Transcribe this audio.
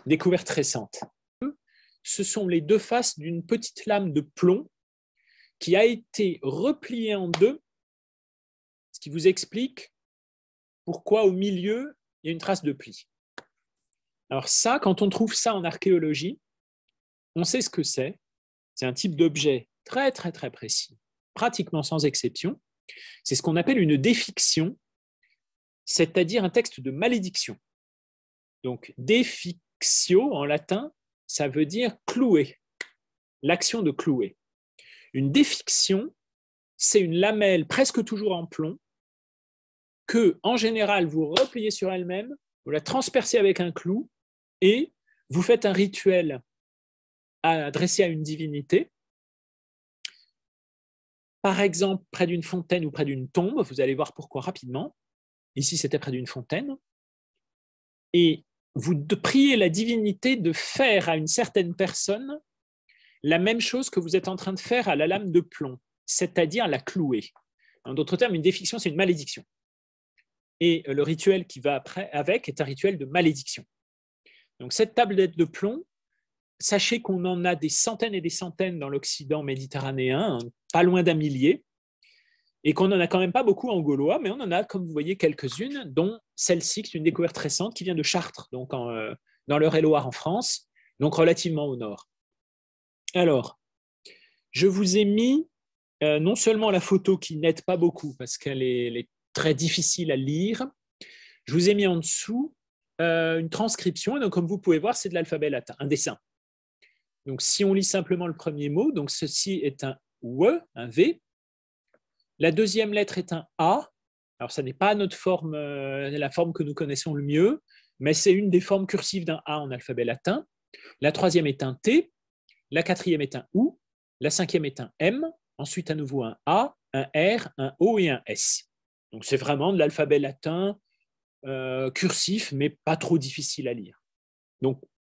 découverte récente. Ce sont les deux faces d'une petite lame de plomb qui a été repliée en deux, ce qui vous explique pourquoi au milieu, il y a une trace de pli. Alors ça, quand on trouve ça en archéologie, on sait ce que c'est. C'est un type d'objet très, très, très précis, pratiquement sans exception. C'est ce qu'on appelle une défiction, c'est-à-dire un texte de malédiction. Donc, defixio, en latin, ça veut dire clouer, l'action de clouer. Une défiction, c'est une lamelle presque toujours en plomb que, en général, vous repliez sur elle-même, vous la transpercez avec un clou et vous faites un rituel adressé à une divinité. Par exemple, près d'une fontaine ou près d'une tombe, vous allez voir pourquoi rapidement. Ici, c'était près d'une fontaine. Et vous priez la divinité de faire à une certaine personne la même chose que vous êtes en train de faire à la lame de plomb, c'est-à-dire la clouer. En d'autres termes, une défiction, c'est une malédiction. Et le rituel qui va avec est un rituel de malédiction. Donc cette tablette de plomb, sachez qu'on en a des centaines et des centaines dans l'Occident méditerranéen, pas loin d'un millier, et qu'on n'en a quand même pas beaucoup en gaulois, mais on en a, comme vous voyez, quelques-unes, dont celle-ci, qui est une découverte récente, qui vient de Chartres, donc dans l'Eure-et-Loire en France, donc relativement au nord. Alors, je vous ai mis non seulement la photo qui n'aide pas beaucoup, parce qu'elle est très difficile à lire, je vous ai mis en dessous une transcription, et donc comme vous pouvez voir, c'est de l'alphabet latin, un dessin. Donc si on lit simplement le premier mot, donc ceci est un W, un V, la deuxième lettre est un A, alors ça n'est pas notre forme, la forme que nous connaissons le mieux, mais c'est une des formes cursives d'un A en alphabet latin. La troisième est un T, la quatrième est un OU, la cinquième est un M, ensuite à nouveau un A, un R, un O et un S. Donc c'est vraiment de l'alphabet latin cursif, mais pas trop difficile à lire. Donc